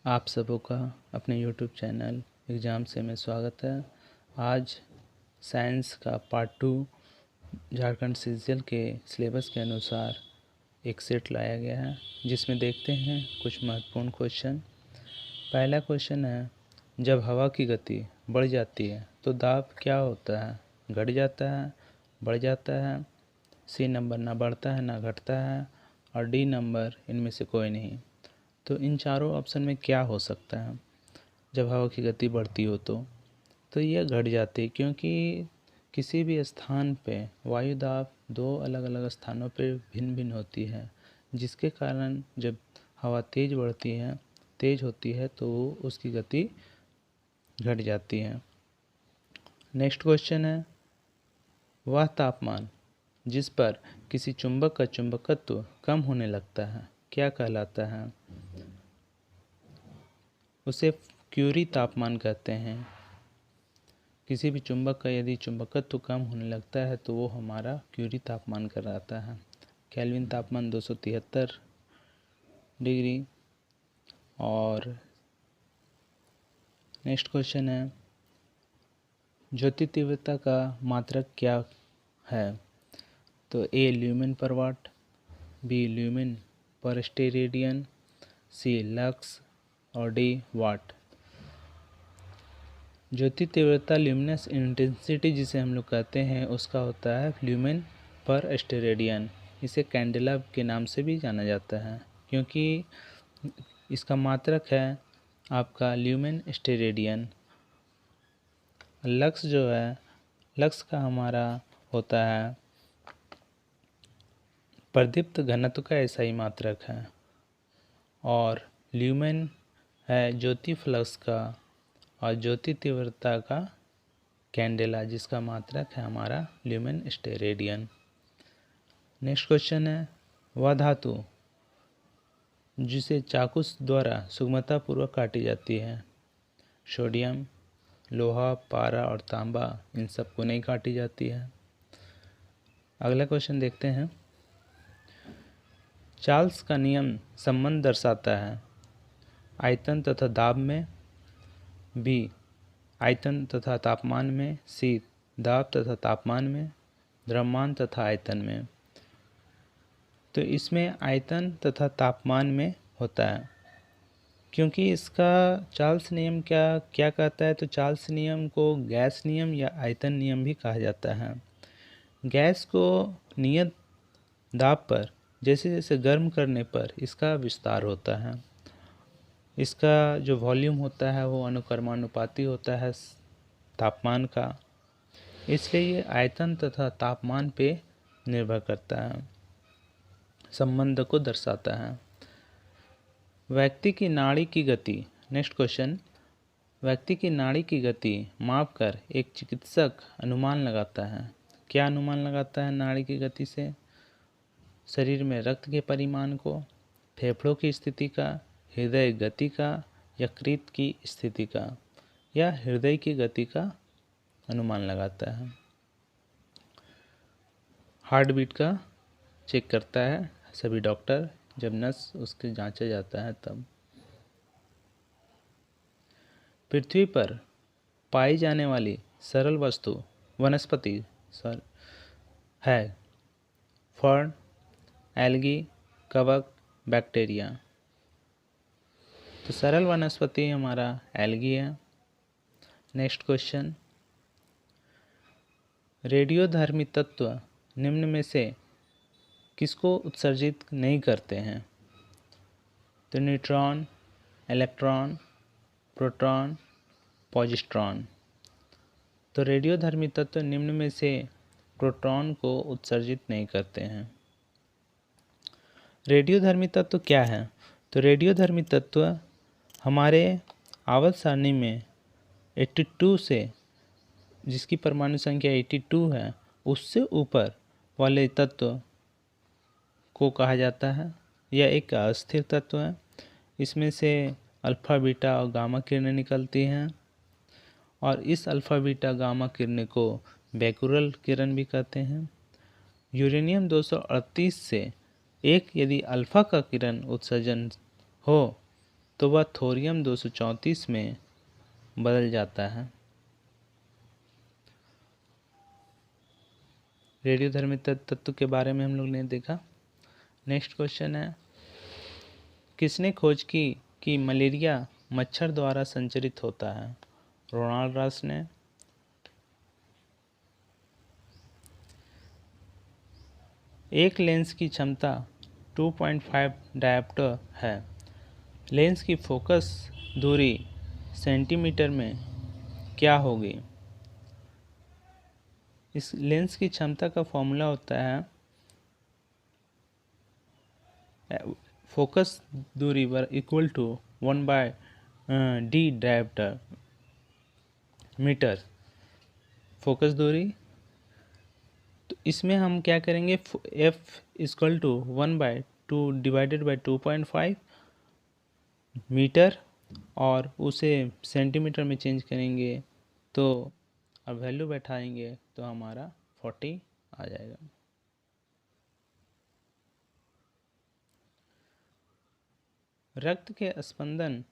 आप सबों का अपने YouTube चैनल एग्ज़ाम से में स्वागत है। आज साइंस का पार्ट 2 झारखंड सीजीएल के सिलेबस के अनुसार एक सेट लाया गया है, जिसमें देखते हैं कुछ महत्वपूर्ण क्वेश्चन। पहला क्वेश्चन है, जब हवा की गति बढ़ जाती है तो दाब क्या होता है? घट जाता है, बढ़ जाता है। सी नंबर ना बढ़ता है ना घटता है, और डी नंबर इनमें से कोई नहीं। तो इन चारों ऑप्शन में क्या हो सकता है? जब हवा की गति बढ़ती हो तो यह घट जाती है, क्योंकि किसी भी स्थान पे वायु दाब दो अलग अलग स्थानों पर भिन्न भिन्न होती है, जिसके कारण जब हवा तेज बढ़ती है, तेज होती है, तो उसकी गति घट जाती है। नेक्स्ट क्वेश्चन है, वह तापमान जिस पर किसी चुंबक का चुंबकत्व कम होने लगता है क्या कहलाता है? उसे क्यूरी तापमान कहते हैं। किसी भी चुंबक का यदि चुंबकत्व कम होने लगता है तो वो हमारा क्यूरी तापमान कहलाता है। केल्विन तापमान 273 डिग्री। और नेक्स्ट क्वेश्चन है, ज्योति तीव्रता का मात्रक क्या है? तो ए ल्यूमेन पर वाट, बी ल्यूमेन पर स्टेरेडियन, सी लक्स और डी वाट। ज्योति तीव्रता ल्यूमिनस इंटेंसिटी जिसे हम लोग कहते हैं, उसका होता है ल्यूमेन पर स्टेरेडियन। इसे कैंडेला के नाम से भी जाना जाता है, क्योंकि इसका मात्रक है आपका ल्यूमेन स्टेरेडियन। लक्स जो है, लक्स का हमारा होता है प्रदीप्त घनत्व का ऐसा ही मात्रक है, और ल्यूमेन है ज्योति फ्लक्स का, और ज्योति तीव्रता का कैंडेला, जिसका मात्रक है हमारा ल्यूमेन स्टेरेडियन। नेक्स्ट क्वेश्चन है, वह धातु जिसे चाकू द्वारा सुगमतापूर्वक काटी जाती है? सोडियम, लोहा, पारा और तांबा, इन सबको नहीं काटी जाती है। अगला क्वेश्चन देखते हैं, चार्ल्स का नियम संबंध दर्शाता है आयतन तथा दाब में, बी आयतन तथा तापमान में, सी दाब तथा तापमान में, द्रव्यमान तथा आयतन में। तो इसमें आयतन तथा तापमान में होता है, क्योंकि इसका चार्ल्स नियम क्या कहता है? तो चार्ल्स नियम को गैस नियम या आयतन नियम भी कहा जाता है। गैस को नियत दाब पर जैसे जैसे गर्म करने पर इसका विस्तार होता है। इसका जो वॉल्यूम होता है वो अनुक्रमानुपाती होता है तापमान का, इसलिए ये आयतन तथा तापमान पे निर्भर करता है, संबंध को दर्शाता है। व्यक्ति की नाड़ी की गति, नेक्स्ट क्वेश्चन, व्यक्ति की नाड़ी की गति माप कर एक चिकित्सक अनुमान लगाता है। क्या अनुमान लगाता है नाड़ी की गति से? शरीर में रक्त के परिमाण को, फेफड़ों की स्थिति का, हृदय गति का, यकृत की स्थिति का, या हृदय की गति का अनुमान लगाता है। हार्ट बीट का चेक करता है सभी डॉक्टर, जब नस उसके जांचा जाता है तब। पृथ्वी पर पाई जाने वाली सरल वस्तु वनस्पति है फर्न, एल्गी, कवक, बैक्टीरिया। तो सरल वनस्पति हमारा एल्गी है। नेक्स्ट क्वेश्चन, रेडियोधर्मी तत्व निम्न में से किसको उत्सर्जित नहीं करते हैं? तो न्यूट्रॉन, इलेक्ट्रॉन, प्रोटॉन, पॉजिट्रॉन। तो रेडियोधर्मी तत्व निम्न में से प्रोटॉन को उत्सर्जित नहीं करते हैं। रेडियोधर्मी तत्व क्या है? तो रेडियोधर्मी तत्व हमारे आवर्त सारणी में 82 से, जिसकी परमाणु संख्या 82 है, उससे ऊपर वाले तत्व को कहा जाता है। यह एक अस्थिर तत्व है। इसमें से अल्फा, बीटा और गामा किरणें निकलती हैं, और इस अल्फा, बीटा, गामा किरणें को बैकुरल किरण भी कहते हैं। यूरेनियम 238 से एक यदि अल्फा का किरण उत्सर्जन हो तो वह थोरियम 234 में बदल जाता है। रेडियोधर्मी तत्व के बारे में हम लोग ने देखा। नेक्स्ट क्वेश्चन है, किसने खोज की कि मलेरिया मच्छर द्वारा संचरित होता है? रोनाल्ड रॉस ने। एक लेंस की क्षमता 2.5 डायोप्टर है। लेंस की फोकस दूरी सेंटीमीटर में क्या होगी? इस लेंस की क्षमता का फॉर्मूला होता है फोकस दूरी equal to 1/d dioptre metre. Focus दूरी, तो इसमें हम क्या करेंगे, f equal to 1/2 divided by 2.5 metre और उसे सेंटीमीटर में चेंज करेंगे तो अब वैल्यू बैठाएंगे तो हमारा 40 आ जाएगा। रक्त के स्पंदन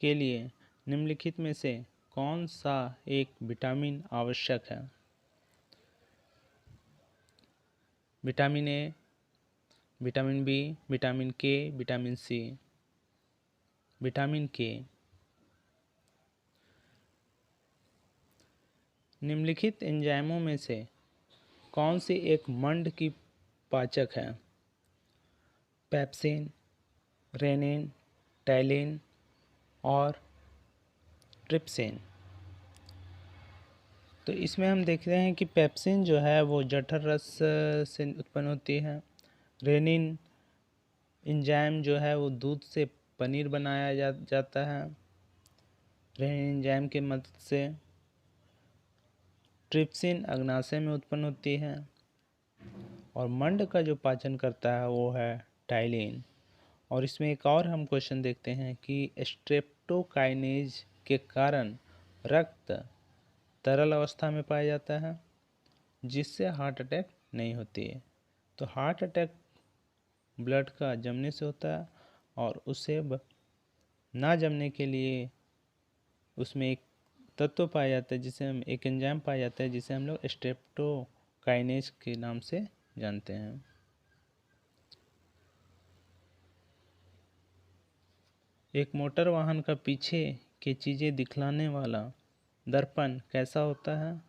के लिए निम्नलिखित में से कौन सा एक विटामिन आवश्यक है? Vitamin A, vitamin B, vitamin K, vitamin C. Vitamin K. निम्नलिखित एंजाइमों में से कौन सी एक मंड की पाचक है? पेप्सिन, रेनिन, टाइलिन और ट्रिप्सिन। तो इसमें हम देखते हैं कि पेप्सिन जो है वो जठर रस से उत्पन्न होती है। रेनिन एंजाइम जो है वो दूध से पनीर बनाया जाता है रेनिन एंजाइम की मदद से। ट्रिप्सिन अग्नाशय में उत्पन्न होती है और मंड का जो पाचन करता है वो है टाइलिन। और इसमें एक और हम क्वेश्चन देखते हैं कि स्ट्रेप्टोकाइनेज के कारण रक्त तरल अवस्था में पाया जाता है जिससे हार्ट अटैक नहीं होती है। तो हार्ट अटैक ब्लड का जमने से होता है और उसे ना जमने के लिए उसमें एक तत्व पाया जाता है जिसे हम एक एंजाइम पाया जाता है जिसे हम लोग स्ट्रेप्टोकाइनेज के नाम से जानते हैं। एक मोटर वाहन का पीछे की चीज़ें दिखलाने वाला दर्पण कैसा होता है?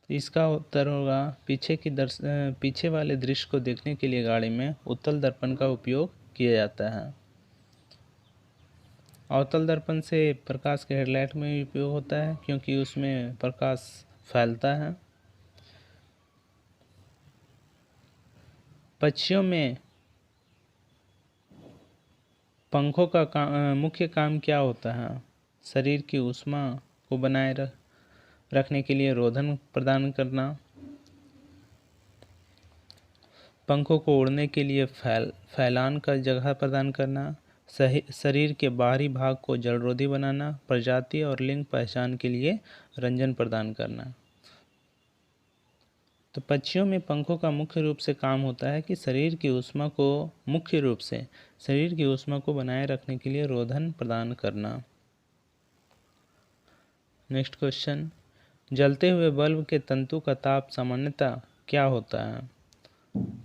इसका उत्तर होगा पीछे वाले दृश्य को देखने के लिए गाड़ी में उत्तल दर्पण का उपयोग किया जाता है। अवतल दर्पण से प्रकाश के हेडलाइट में भी उपयोग होता है क्योंकि उसमें प्रकाश फैलता है। पक्षियों में पंखों का मुख्य काम क्या होता है? शरीर की ऊष्मा को बनाए रखने के लिए रोधन प्रदान करना, पंखों को उड़ने के लिए फैलान का जगह प्रदान करना, शरीर के बाहरी भाग को जलरोधी बनाना, प्रजाति और लिंग पहचान के लिए रंजन प्रदान करना। तो पक्षियों में पंखों का मुख्य रूप से काम होता है कि शरीर की ऊष्मा को बनाए रखने के लिए रोधन प्रदान करना। नेक्स्ट क्वेश्चन, जलते हुए बल्ब के तंतु का ताप सामान्यतः क्या होता है?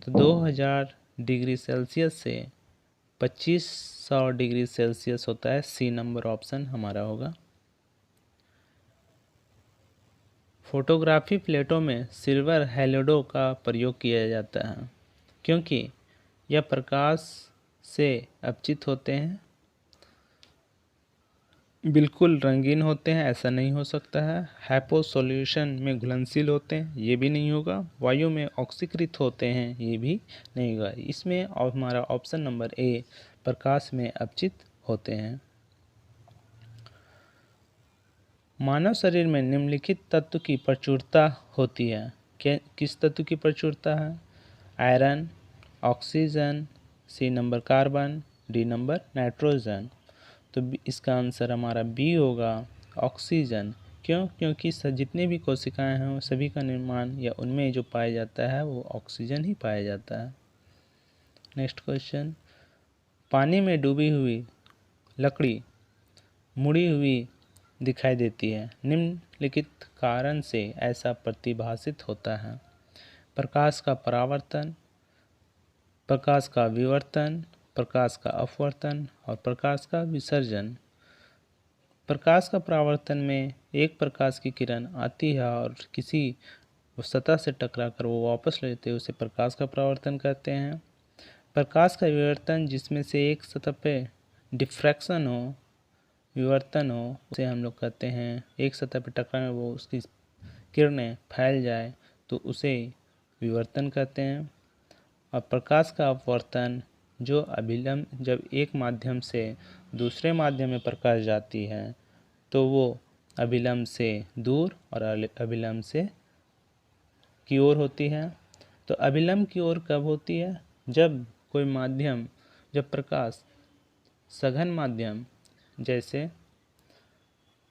तो 2000 डिग्री सेल्सियस से 2500 डिग्री सेल्सियस होता है। सी नंबर ऑप्शन हमारा होगा। फोटोग्राफी प्लेटों में सिल्वर हैलोडो का प्रयोग किया जाता है क्योंकि यह प्रकाश से अपचित होते हैं। बिल्कुल रंगीन होते हैं ऐसा नहीं हो सकता है। हाइपो सॉल्यूशन में घुलनशील होते हैं ये भी नहीं होगा। वायु में ऑक्सीकृत होते हैं ये भी नहीं होगा। इसमें हमारा ऑप्शन नंबर ए प्रकाश में अपचित होते हैं। मानव शरीर में निम्नलिखित तत्व की प्रचुरता होती है। किस तत्व की प्रचुरता है? Iron, oxygen, C number carbon, D number nitrogen. तो इसका आंसर हमारा बी होगा ऑक्सीजन। क्यों? क्योंकि जितने भी कोशिकाएं हैं सभी का निर्माण या उनमें जो पाया जाता है वो ऑक्सीजन ही पाया जाता है। नेक्स्ट क्वेश्चन, पानी में डूबी हुई लकड़ी मुड़ी हुई दिखाई देती है। निम्नलिखित कारण से ऐसा प्रतिभासित होता है। प्रकाश का परावर्तन, प्रकाश का विवर्तन, प्रकाश का अपवर्तन और प्रकाश का विसर्जन। प्रकाश का परावर्तन में एक प्रकाश की किरण आती है और किसी सतह से टकराकर वो वापस लेते हैं, उसे प्रकाश का परावर्तन कहते हैं। प्रकाश का विवर्तन, जिसमें से एक सतह पे डिफ्रैक्शन हो, विवर्तन हो, उसे हम लोग कहते हैं, एक सतह पे टकराने वो उसकी किरणें फैल जाए तो उसे विवर्तन कहते हैं। और प्रकाश का अपवर्तन, जो अभिलंब, जब एक माध्यम से दूसरे माध्यम में प्रकाश जाती है तो वो अभिलंब से दूर और अभिलंब से की ओर होती है। तो अभिलंब की ओर कब होती है? जब कोई माध्यम, जब प्रकाश सघन माध्यम, जैसे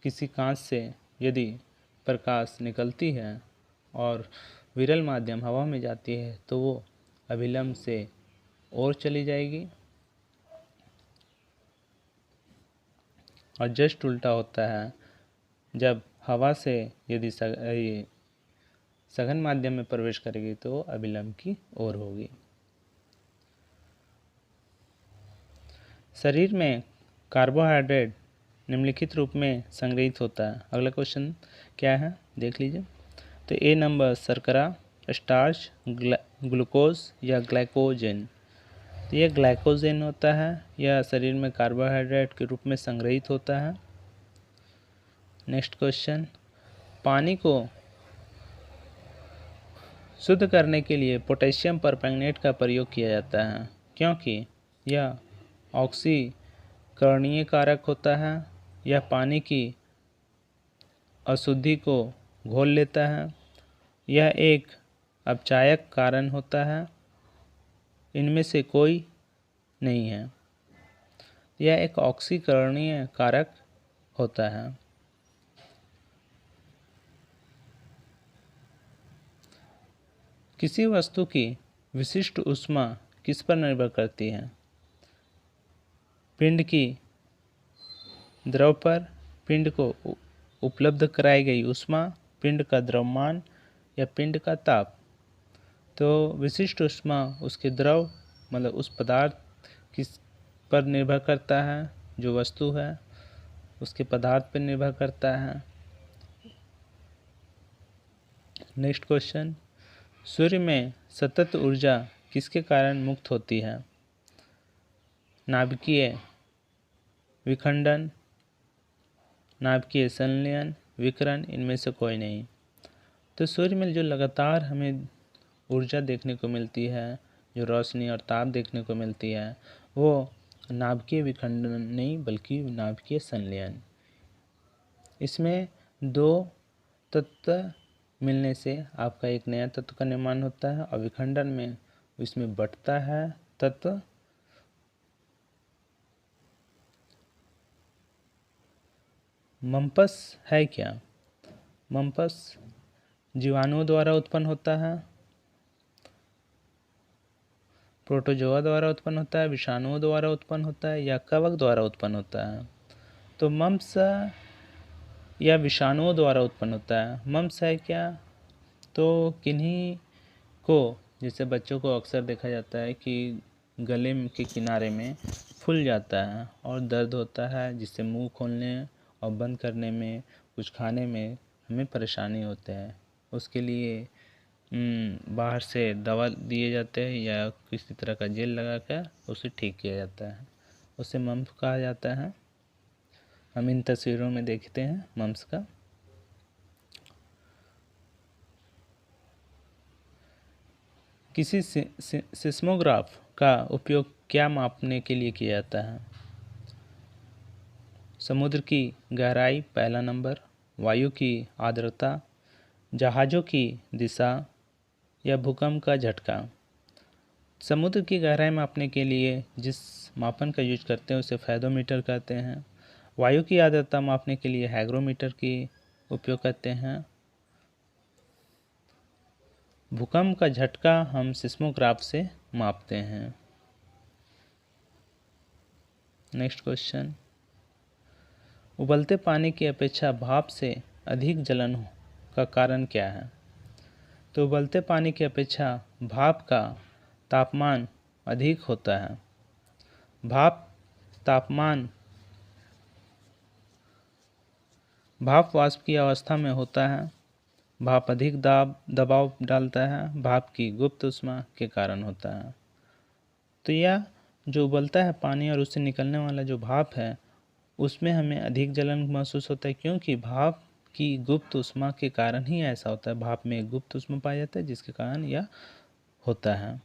किसी कांच से यदि प्रकाश निकलती है और विरल माध्यम हवा में जाती है तो वो अभिलंब से और चली जाएगी। और जस्ट उल्टा होता है, जब हवा से यदि सघन माध्यम में प्रवेश करेगी तो अभिलंब की ओर होगी। शरीर में कार्बोहाइड्रेट निम्नलिखित रूप में संग्रहित होता है। अगला क्वेश्चन क्या है देख लीजिए। तो ए नंबर शर्करा, स्टार्च, ग्लूकोज या ग्लाइकोजन। तो यह ग्लाइकोजन होता है, यह शरीर में कार्बोहाइड्रेट के रूप में संग्रहित होता है। नेक्स्ट क्वेश्चन, पानी को शुद्ध करने के लिए पोटेशियम परमैंगनेट का प्रयोग किया जाता है, क्योंकि यह ऑक्सीकरणीय कारक होता है, यह पानी की अशुद्धि को घोल लेता है, यह एक अपचायक कारण होता है, इनमें से कोई नहीं है। यह एक ऑक्सीकरणीय कारक होता है। किसी वस्तु की विशिष्ट ऊष्मा किस पर निर्भर करती है? पिंड की द्रव पर, पिंड को उपलब्ध कराई गई ऊष्मा, पिंड का द्रव्यमान या पिंड का ताप। तो विशिष्ट ऊष्मा उसके द्रव, मतलब उस पदार्थ किस पर निर्भर करता है, जो वस्तु है उसके पदार्थ पर निर्भर करता है। नेक्स्ट क्वेश्चन, सूर्य में सतत ऊर्जा किसके कारण मुक्त होती है? नाभिकीय विखंडन, नाभिकीय संलयन, विकिरण, इनमें से कोई नहीं। तो सूर्य में जो लगातार हमें ऊर्जा देखने को मिलती है, जो रोशनी और ताप देखने को मिलती है, वो नाभिकीय विखंडन नहीं बल्कि नाभिकीय संलयन। इसमें दो तत्व मिलने से आपका एक नया तत्व का निर्माण होता है, और विखंडन में इसमें बंटता है तत्व। मम्पस है क्या? मम्पस जीवाणुओं द्वारा उत्पन्न होता है, प्रोटोजोआ द्वारा उत्पन्न होता है, विषाणुओं द्वारा उत्पन्न होता है या कवक द्वारा उत्पन्न होता है? तो मम्प्स या विषाणुओं द्वारा उत्पन्न होता है। मम्प्स है क्या? तो किन्हीं को, जैसे बच्चों को अक्सर देखा जाता है कि गले के किनारे में फूल जाता है और दर्द होता है, जिससे मुंह खोलने और बंद करने में, कुछ खाने में हमें परेशानी होते हैं। उसके लिए बाहर से दवा दिए जाते हैं या किसी तरह का जेल लगाकर उसे ठीक किया जाता है, उसे मम्प्स कहा जाता है। हम इन तस्वीरों में देखते हैं मम्प्स का। किसी सिस्मोग्राफ का उपयोग क्या मापने के लिए किया जाता है? समुद्र की गहराई पहला नंबर, वायु की आर्द्रता, जहाज़ों की दिशा या भूकंप का झटका। समुद्र की गहराई मापने के लिए जिस मापन का यूज करते हैं उसे फेदोमीटर कहते हैं। वायु की आर्द्रता मापने के लिए हाइग्रोमीटर की उपयोग करते हैं। भूकंप का झटका हम सिस्मोग्राफ से मापते हैं। नेक्स्ट क्वेश्चन, उबलते पानी की अपेक्षा भाप से अधिक जलन का कारण क्या है? तो उबलते पानी की अपेक्षा भाप का तापमान अधिक होता है। भाप वाष्प की अवस्था में होता है। भाप अधिक दबाव डालता है। भाप की गुप्त ऊष्मा के कारण होता है। तो यह जो उबलता है पानी और उससे निकलने वाला जो भाप है उसमें हमें अधिक जलन महसूस होता है, क्योंकि भाप की गुप्त ऊष्मा के कारण ही ऐसा होता है। भाप में एक गुप्त ऊष्मा पाया जाता है जिसके कारण यह होता है।